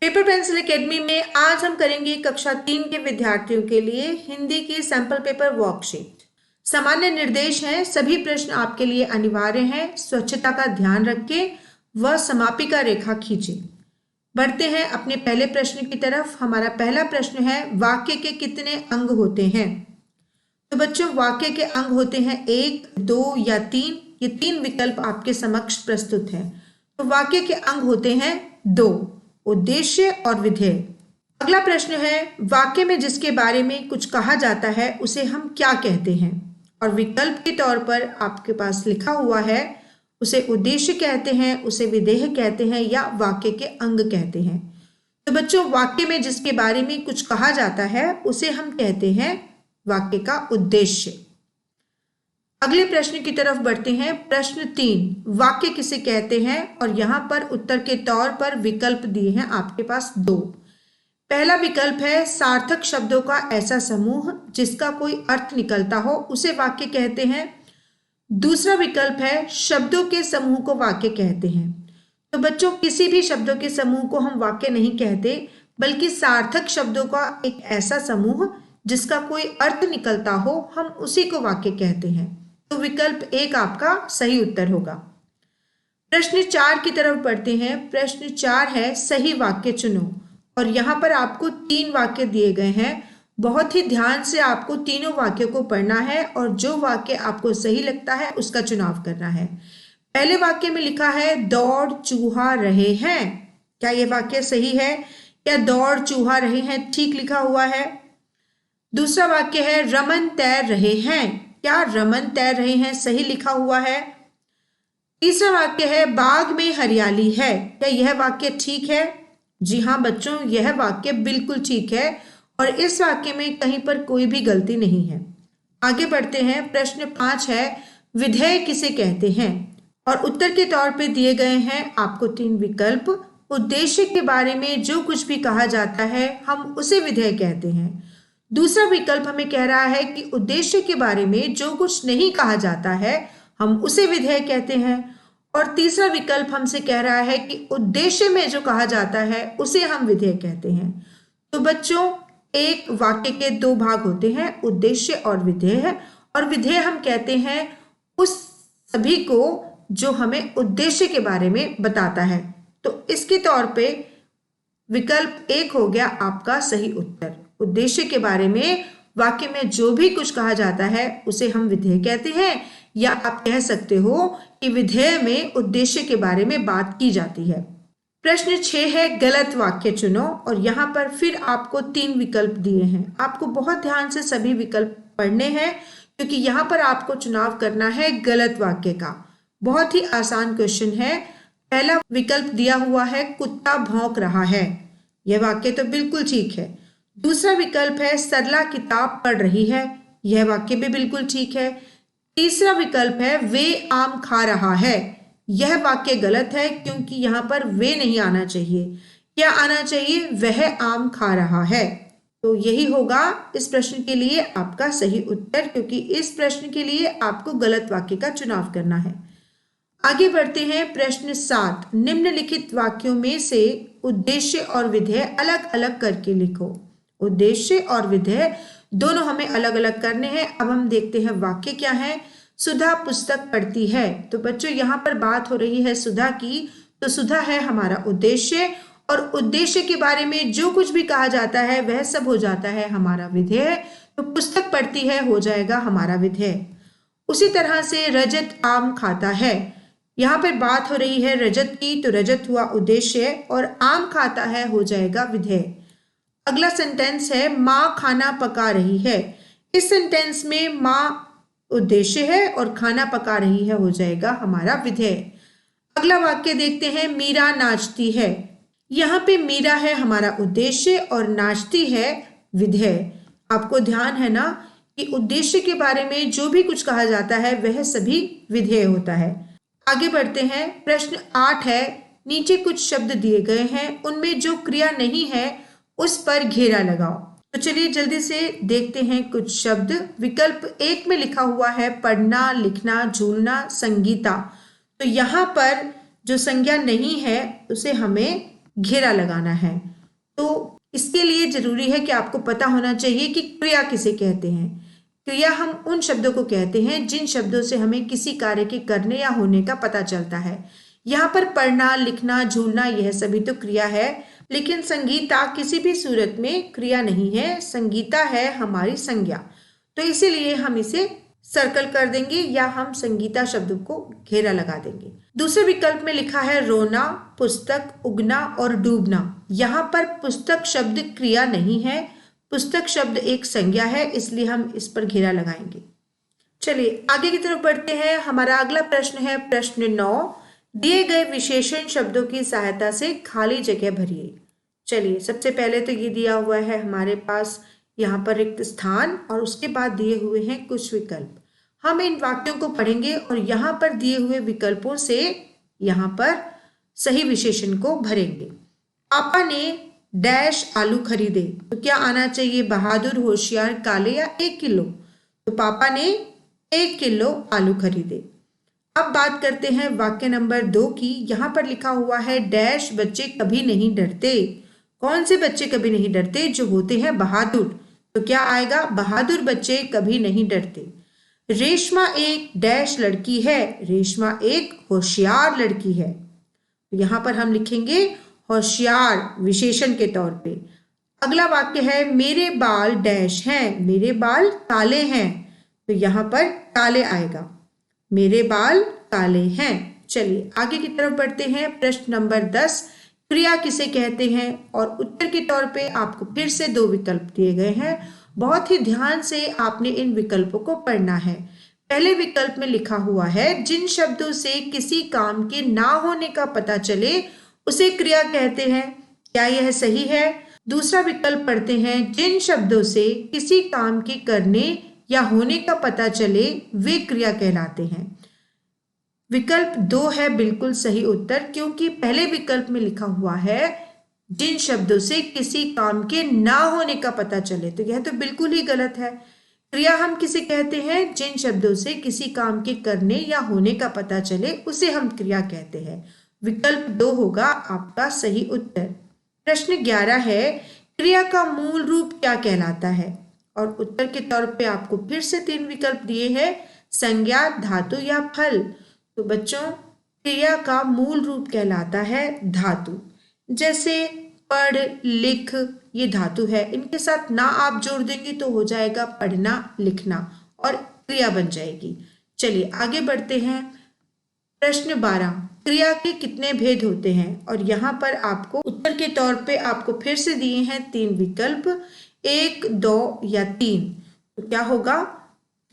Paper pencil academy में आज हम करेंगे कक्षा 3 के विद्यार्थियों के लिए हिंदी की सैंपल पेपर वर्कशीट। सामान्य निर्देश हैं, सभी प्रश्न आपके लिए अनिवार्य हैं। स्वच्छता का ध्यान रखें व समापिका रेखा खींचें। बढ़ते हैं अपने पहले प्रश्न की तरफ। हमारा पहला प्रश्न है, वाक्य के कितने अंग होते हैं? तो बच्चों, वाक्य के अंग होते हैं 1, 2 या 3। ये 3 विकल्प आपके समक्ष प्रस्तुत हैं। तो वाक्य के अंग होते हैं 2, उद्देश्य और विधेय। अगला प्रश्न है, वाक्य में जिसके बारे में कुछ कहा जाता है उसे हम क्या कहते हैं? और विकल्प के तौर पर आपके पास लिखा हुआ है, उसे उद्देश्य कहते हैं, उसे विधेय कहते हैं या वाक्य के अंग कहते हैं। तो बच्चों, वाक्य में जिसके बारे में कुछ कहा जाता है उसे हम कहते हैं वाक्य का उद्देश्य। अगले प्रश्न की तरफ बढ़ते हैं। प्रश्न 3, वाक्य किसे कहते हैं? और यहाँ पर उत्तर के तौर पर विकल्प दिए हैं आपके पास 2। पहला विकल्प है, सार्थक शब्दों का ऐसा समूह जिसका कोई अर्थ निकलता हो उसे वाक्य कहते हैं। दूसरा विकल्प है, शब्दों के समूह को वाक्य कहते हैं। तो बच्चों, किसी भी शब्दों के समूह को हम वाक्य नहीं कहते, बल्कि सार्थक शब्दों का एक ऐसा समूह जिसका कोई अर्थ निकलता हो, हम उसी को वाक्य कहते हैं। तो विकल्प 1 आपका सही उत्तर होगा। प्रश्न 4 की तरफ बढ़ते हैं। प्रश्न 4 है, सही वाक्य चुनो। और यहाँ पर आपको 3 वाक्य दिए गए हैं। बहुत ही ध्यान से आपको तीनों वाक्यों को पढ़ना है और जो वाक्य आपको सही लगता है उसका चुनाव करना है। पहले वाक्य में लिखा है, दौड़ चूहा रहे हैं। क्या यह वाक्य सही है? क्या दौड़ चूहा रहे हैं ठीक लिखा हुआ है? दूसरा वाक्य है, रमन तैर रहे हैं। क्या रमन तैर रहे हैं सही लिखा हुआ है? तीसरा वाक्य है, बाग में हरियाली है। क्या यह वाक्य ठीक है? जी हाँ बच्चों, यह वाक्य बिल्कुल ठीक है और इस वाक्य में कहीं पर कोई भी गलती नहीं है। आगे बढ़ते हैं। प्रश्न 5 है, विधेय किसे कहते हैं? और उत्तर के तौर पे दिए गए हैं आपको 3 विकल्प। उद्देश्य के बारे में जो कुछ भी कहा जाता है हम उसे विधेय कहते हैं। दूसरा विकल्प हमें कह रहा है कि उद्देश्य के बारे में जो कुछ नहीं कहा जाता है हम उसे विधेय कहते हैं। और तीसरा विकल्प हमसे कह रहा है कि उद्देश्य में जो कहा जाता है उसे हम विधेय कहते हैं। तो बच्चों, एक वाक्य के 2 भाग होते हैं, उद्देश्य और विधेय। और विधेय हम कहते हैं उस सभी को जो हमें उद्देश्य के बारे में बताता है। तो इसके तौर पे विकल्प 1 हो गया आपका सही उत्तर। उद्देश्य के बारे में वाक्य में जो भी कुछ कहा जाता है उसे हम विधेय कहते हैं, या आप कह सकते हो कि विधेय में उद्देश्य के बारे में बात की जाती है। प्रश्न 6 है, गलत वाक्य चुनो। और यहाँ पर फिर आपको 3 विकल्प दिए हैं। आपको बहुत ध्यान से सभी विकल्प पढ़ने हैं क्योंकि यहाँ पर आपको चुनाव करना है गलत वाक्य का। बहुत ही आसान क्वेश्चन है। पहला विकल्प दिया हुआ है, कुत्ता भौंक रहा है। यह वाक्य तो बिल्कुल ठीक है। दूसरा विकल्प है, सरला किताब पढ़ रही है। यह वाक्य भी बिल्कुल ठीक है। तीसरा विकल्प है, वे आम खा रहा है। यह वाक्य गलत है क्योंकि यहाँ पर वे नहीं आना चाहिए। क्या आना चाहिए? वह आम खा रहा है। तो यही होगा इस प्रश्न के लिए आपका सही उत्तर, क्योंकि इस प्रश्न के लिए आपको गलत वाक्य का चुनाव करना है। आगे बढ़ते हैं। प्रश्न 7, निम्नलिखित वाक्यों में से उद्देश्य और विधेय अलग अलग करके लिखो। उद्देश्य और विधेय दोनों हमें अलग अलग करने हैं। अब हम देखते हैं वाक्य क्या है। सुधा पुस्तक पढ़ती है। तो बच्चों, यहाँ पर बात हो रही है सुधा की, तो सुधा है हमारा उद्देश्य और उद्देश्य के बारे में जो कुछ भी कहा जाता है वह सब हो जाता है हमारा विधेय। तो पुस्तक पढ़ती है हो जाएगा हमारा विधेय। उसी तरह से रजत आम खाता है। यहाँ पर बात हो रही है रजत की, तो रजत हुआ उद्देश्य और आम खाता है हो जाएगा विधेय। अगला सेंटेंस है, माँ खाना पका रही है। इस सेंटेंस में माँ उद्देश्य है और खाना पका रही है हो जाएगा हमारा विधेय। अगला वाक्य देखते हैं, मीरा नाचती है। यहाँ पे मीरा है हमारा उद्देश्य और नाचती है विधेय। आपको ध्यान है ना कि उद्देश्य के बारे में जो भी कुछ कहा जाता है वह सभी विधेय होता है। आगे बढ़ते हैं। प्रश्न 8 है, नीचे कुछ शब्द दिए गए हैं, उनमें जो क्रिया नहीं है उस पर घेरा लगाओ। तो चलिए जल्दी से देखते हैं कुछ शब्द। विकल्प 1 में लिखा हुआ है, पढ़ना, लिखना, झूलना, संगीता। तो यहाँ पर जो संज्ञा नहीं है उसे हमें घेरा लगाना है। तो इसके लिए जरूरी है कि आपको पता होना चाहिए कि क्रिया किसे कहते हैं। क्रिया हम उन शब्दों को कहते हैं जिन शब्दों से हमें किसी कार्य के करने या होने का पता चलता है। यहाँ पर पढ़ना, लिखना, झूलना यह सभी तो क्रिया है, लेकिन संगीता किसी भी सूरत में क्रिया नहीं है। संगीता है हमारी संज्ञा, तो इसीलिए हम इसे सर्कल कर देंगे या हम संगीता शब्द को घेरा लगा देंगे। दूसरे विकल्प में लिखा है रोना, पुस्तक, उगना और डूबना। यहाँ पर पुस्तक शब्द क्रिया नहीं है, पुस्तक शब्द एक संज्ञा है, इसलिए हम इस पर घेरा लगाएंगे। चलिए आगे की तरफ बढ़ते हैं। हमारा अगला प्रश्न है प्रश्न 9। दिए गए विशेषण शब्दों की सहायता से खाली जगह भरिए। चलिए सबसे पहले तो ये दिया हुआ है हमारे पास यहाँ पर रिक्त स्थान और उसके बाद दिए हुए हैं कुछ विकल्प। हम इन वाक्यों को पढ़ेंगे और यहाँ पर दिए हुए विकल्पों से यहाँ पर सही विशेषण को भरेंगे। पापा ने डैश आलू खरीदे, तो क्या आना चाहिए? बहादुर, होशियार, काले या 1 किलो? तो पापा ने 1 किलो आलू खरीदे। अब बात करते हैं वाक्य नंबर 2 की। यहाँ पर लिखा हुआ है डैश बच्चे कभी नहीं डरते। कौन से बच्चे कभी नहीं डरते? जो होते हैं बहादुर। तो क्या आएगा? बहादुर बच्चे कभी नहीं डरते। रेशमा एक डैश लड़की है। रेशमा एक होशियार लड़की है। तो यहाँ पर हम लिखेंगे होशियार विशेषण के तौर पे। अगला वाक्य है मेरे बाल डैश हैं। मेरे बाल काले हैं, तो यहाँ पर काले आएगा। मेरे बाल काले हैं। चलिए आगे की तरफ बढ़ते हैं। प्रश्न नंबर 10, क्रिया किसे कहते हैं? और उत्तर के तौर पे आपको फिर से 2 विकल्प दिए गए हैं। बहुत ही ध्यान से आपने इन विकल्पों को पढ़ना है। पहले विकल्प में लिखा हुआ है जिन शब्दों से किसी काम के ना होने का पता चले उसे क्रिया कहते हैं। क्या यह सही है? दूसरा विकल्प पढ़ते हैं जिन शब्दों से किसी काम के करने या होने का पता चले वे क्रिया कहलाते हैं। विकल्प 2 है बिल्कुल सही उत्तर, क्योंकि पहले विकल्प में लिखा हुआ है जिन शब्दों से किसी काम के ना होने का पता चले, तो यह तो बिल्कुल ही गलत है। क्रिया हम किसे कहते हैं? जिन शब्दों से किसी काम के करने या होने का पता चले उसे हम क्रिया कहते हैं। विकल्प 2 होगा आपका सही उत्तर। प्रश्न 11 है क्रिया का मूल रूप क्या कहलाता है? और उत्तर के तौर पे आपको फिर से 3 विकल्प दिए हैं, संज्ञा, धातु या फल। तो बच्चों क्रिया का मूल रूप कहलाता है धातु। जैसे पढ़, लिख, ये धातु है, इनके साथ ना आप जोड़ देंगे तो हो जाएगा पढ़ना, लिखना और क्रिया बन जाएगी। चलिए आगे बढ़ते हैं। प्रश्न 12, क्रिया के कितने भेद होते हैं? और यहाँ पर आपको उत्तर के तौर पे आपको फिर से दिए हैं 3 विकल्प, 1, 2 या 3। तो क्या होगा?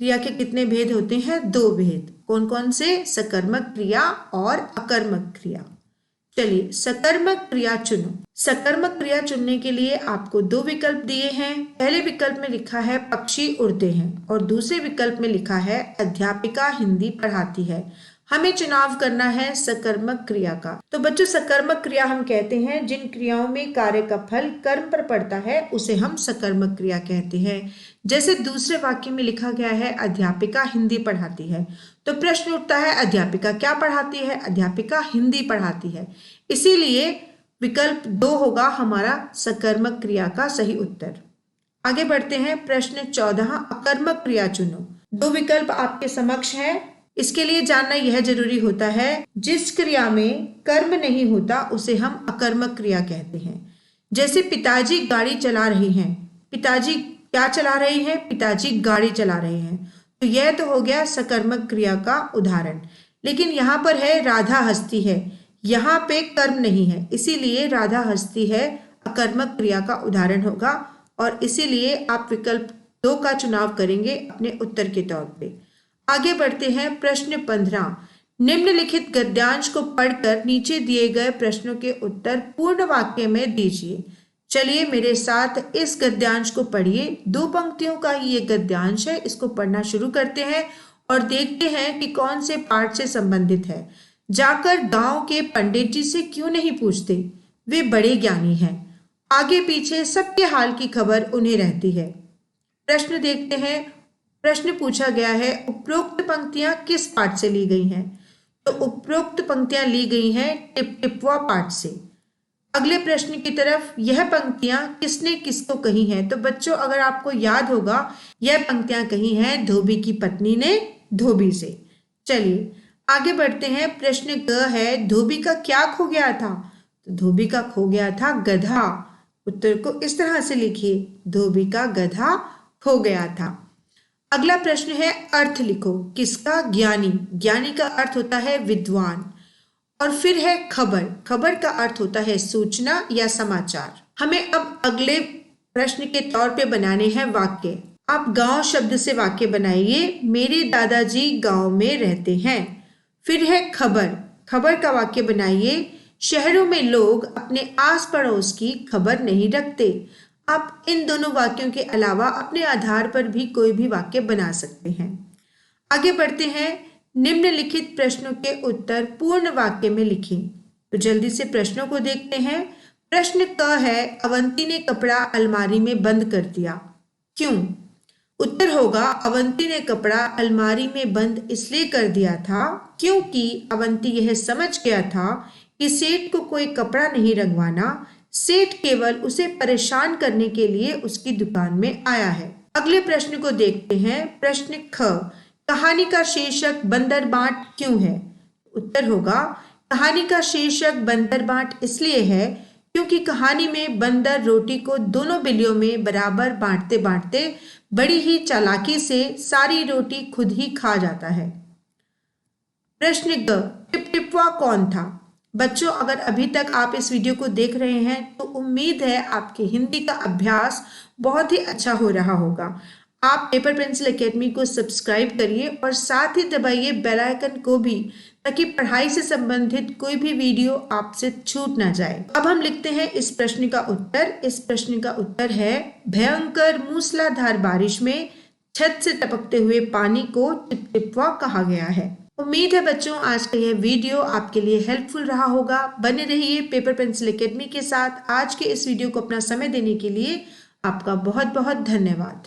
क्रिया के कितने भेद होते हैं? 2 भेद। कौन कौन से? सकर्मक क्रिया और अकर्मक क्रिया। चलिए सकर्मक क्रिया चुनो। सकर्मक क्रिया चुनने के लिए आपको 2 विकल्प दिए हैं। पहले विकल्प में लिखा है पक्षी उड़ते हैं और दूसरे विकल्प में लिखा है अध्यापिका हिंदी पढ़ाती है। हमें चुनाव करना है सकर्मक क्रिया का। तो बच्चों सकर्मक क्रिया हम कहते हैं जिन क्रियाओं में कार्य का फल कर्म पर पड़ता है उसे हम सकर्मक क्रिया कहते हैं। जैसे दूसरे वाक्य में लिखा गया है अध्यापिका हिंदी पढ़ाती है, तो प्रश्न उठता है अध्यापिका क्या पढ़ाती है? अध्यापिका हिंदी पढ़ाती है। इसीलिए विकल्प 2 होगा हमारा सकर्मक क्रिया का सही उत्तर। आगे बढ़ते हैं। प्रश्न 14, अकर्मक क्रिया चुनो। 2 विकल्प आपके समक्ष है। इसके लिए जानना यह जरूरी होता है जिस क्रिया में कर्म नहीं होता उसे हम अकर्मक क्रिया कहते हैं। जैसे पिताजी गाड़ी चला रहे हैं। पिताजी क्या चला रहे हैं? पिताजी गाड़ी चला रहे हैं। तो यह तो हो गया सकर्मक क्रिया का उदाहरण। लेकिन यहाँ पर है राधा हंसती है, यहाँ पे कर्म नहीं है, इसीलिए राधा हंसती है अकर्मक क्रिया का उदाहरण होगा और इसीलिए आप विकल्प 2 का चुनाव करेंगे अपने उत्तर के तौर पे। आगे बढ़ते हैं। प्रश्न 15, निम्नलिखित गद्यांश को पढ़कर नीचे दिए गए प्रश्नों के उत्तर पूर्ण वाक्य में दीजिए। चलिए मेरे साथ इस गद्यांश को पढ़िए। 2 पंक्तियों का ये गद्यांश है, इसको पढ़ना शुरू करते हैं और देखते हैं कि कौन से पाठ से संबंधित है। जाकर गांव के पंडित जी से क्यों नहीं पूछते? वे बड़े ज्ञानी हैं। आगे पीछे सबके हाल की खबर उन्हें रहती है। प्रश्न देखते हैं। प्रश्न पूछा गया है उपरोक्त पंक्तियां किस पाठ से ली गई हैं? तो उपरोक्त पंक्तियां ली गई हैं टिप टिपवा पाठ से। अगले प्रश्न की तरफ, यह पंक्तियां किसने किसको कही हैं? तो बच्चों अगर आपको याद होगा, यह पंक्तियां कही हैं धोबी की पत्नी ने धोबी से। चलिए आगे बढ़ते हैं। प्रश्न ग है, धोबी का क्या खो गया था? तो धोबी का खो गया था गधा। उत्तर को इस तरह से लिखिए, धोबी का गधा खो गया था। अगला प्रश्न है, अर्थ लिखो। किसका? ज्ञानी। ज्ञानी का अर्थ होता है विद्वान। और फिर है खबर। खबर का अर्थ होता है सूचना या समाचार। हमें अब अगले प्रश्न के तौर पे बनाने हैं वाक्य। आप गांव शब्द से वाक्य बनाइए। मेरे दादाजी गांव में रहते हैं। फिर है खबर। खबर का वाक्य बनाइए। शहरों में लोग अपने आस पड़ोस की खबर नहीं रखते। आप इन दोनों वाक्यों के अलावा अपने आधार पर भी कोई भी वाक्य बना सकते हैं। आगे बढ़ते हैं। निम्नलिखित प्रश्नों के उत्तर पूर्ण वाक्य में लिखें। तो जल्दी से प्रश्नों को देखते हैं। प्रश्न क है, अवंती ने कपड़ा अलमारी में बंद कर दिया, क्यों? उत्तर होगा, अवंती ने कपड़ा अलमारी में बंद इसलिए कर दिया था क्योंकि अवंती यह समझ गया था कि सेठ को कोई कपड़ा नहीं रंगवाना। सेठ केवल उसे परेशान करने के लिए उसकी दुकान में आया है। अगले प्रश्न को देखते हैं। प्रश्न ख, कहानी का शीर्षक बंदर बांट क्यों है? उत्तर होगा, कहानी का शीर्षक बंदर बांट इसलिए है क्योंकि कहानी में बंदर रोटी को दोनों बिल्लियों में बराबर बांटते बांटते बड़ी ही चालाकी से सारी रोटी खुद ही खा जाता है। प्रश्न ग, टिपटिपवा कौन था? बच्चों अगर अभी तक आप इस वीडियो को देख रहे हैं तो उम्मीद है आपके हिंदी का अभ्यास बहुत ही अच्छा हो रहा होगा। आप पेपर पेंसिल एकेडमी को सब्सक्राइब करिए और साथ ही दबाइए बेल आइकन को भी, ताकि पढ़ाई से संबंधित कोई भी वीडियो आपसे छूट ना जाए। अब हम लिखते हैं इस प्रश्न का उत्तर। इस प्रश्न का उत्तर है, भयंकर मूसलाधार बारिश में छत से टपकते हुए पानी को टिपटिपवा कहा गया है। उम्मीद है बच्चों आज का यह वीडियो आपके लिए हेल्पफुल रहा होगा। बने रहिए पेपर पेंसिल एकेडमी के साथ। आज के इस वीडियो को अपना समय देने के लिए आपका बहुत बहुत धन्यवाद।